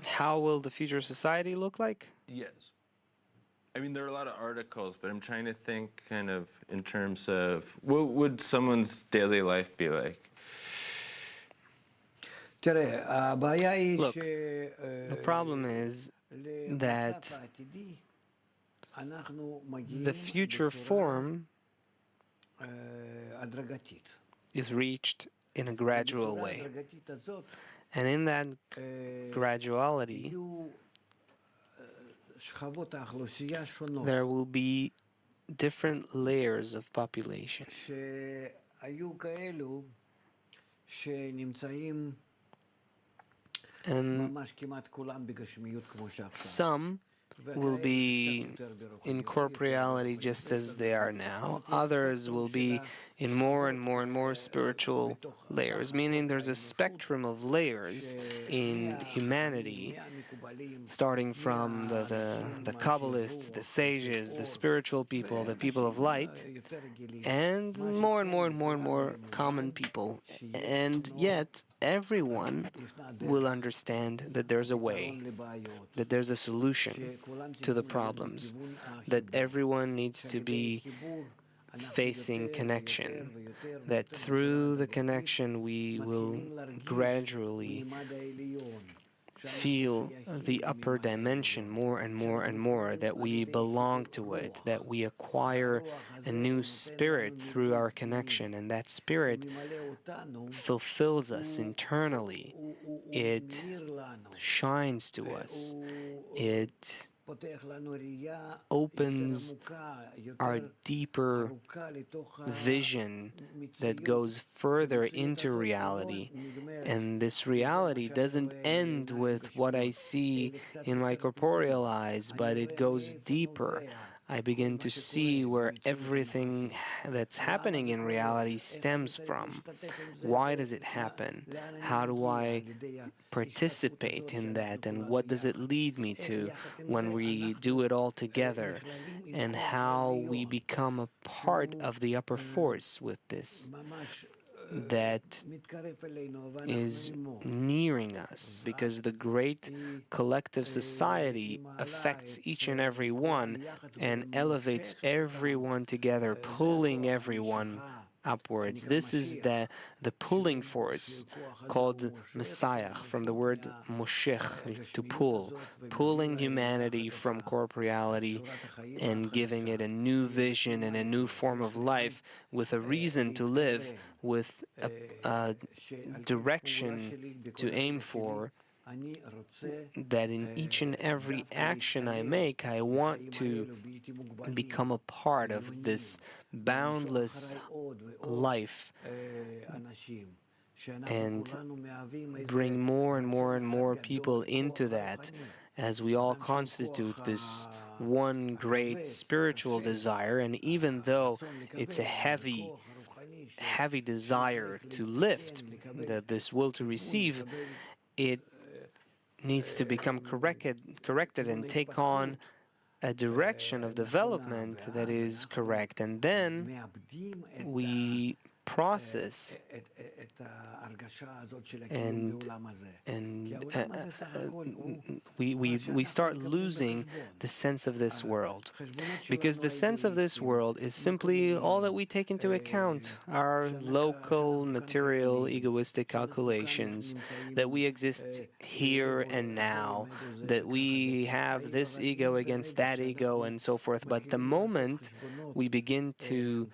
How will the future society look like? Yes. I mean, there are a lot of articles, but I'm trying to think kind of in terms of what would someone's daily life be like? Look, the problem is that the future form is reached in a gradual way. And in that graduality, there will be different layers of population. And some will be in corporeality just as they are now. Others will be in more and more and more spiritual layers, meaning there's a spectrum of layers in humanity, starting from the Kabbalists, the sages, the spiritual people, the people of light, and more and more and more and more common people. And yet, everyone will understand that there's a way, that there's a solution to the problems, that everyone needs to be facing connection, that through the connection we will gradually feel the upper dimension more and more and more, that we belong to it, that we acquire a new spirit through our connection, and that spirit fulfills us internally. It shines to us. It opens our deeper vision that goes further into reality. And this reality doesn't end with what I see in my corporeal eyes, but it goes deeper. I begin to see where everything that's happening in reality stems from. Why does it happen? How do I participate in that? And what does it lead me to when we do it all together? And how we become a part of the upper force with this that is nearing us, because the great collective society affects each and every one and elevates everyone together, pulling everyone upwards. This is the pulling force called Messiah, from the word moshech, to pull, pulling humanity from corporeality and giving it a new vision and a new form of life, with a reason to live, with a direction to aim for, that in each and every action I make, I want to become a part of this boundless life and bring more and more and more people into that, as we all constitute this one great spiritual desire. And even though it's a heavy desire to lift, this will to receive, it needs to become corrected and take on a direction of development that is correct. And then we process and we start losing the sense of this world, because the sense of this world is simply all that we take into account, our local, material, egoistic calculations, that we exist here and now, that we have this ego against that ego and so forth. But the moment we begin to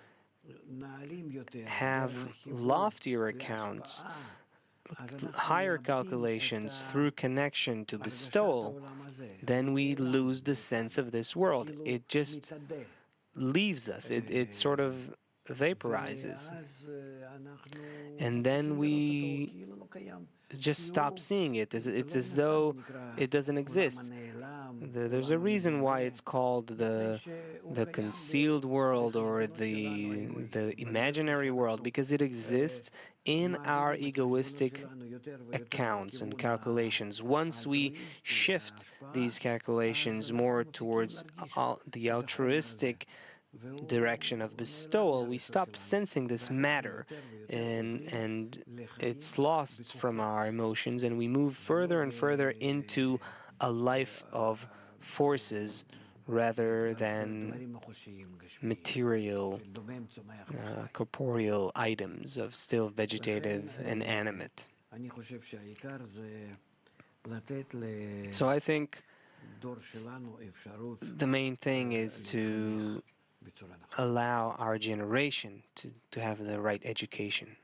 have loftier accounts, higher calculations through connection to bestowal, then we lose the sense of this world. It just leaves us. It sort of vaporizes. And then we just stop seeing it. It's as though it doesn't exist. There's a reason why it's called the concealed world, or the imaginary world, because it exists in our egoistic accounts and calculations. Once we shift these calculations more towards the altruistic direction of bestowal, we stop sensing this matter, and it's lost from our emotions, and we move further and further into a life of forces rather than material, corporeal items of still vegetative and animate. So I think the main thing is to allow our generation to have the right education.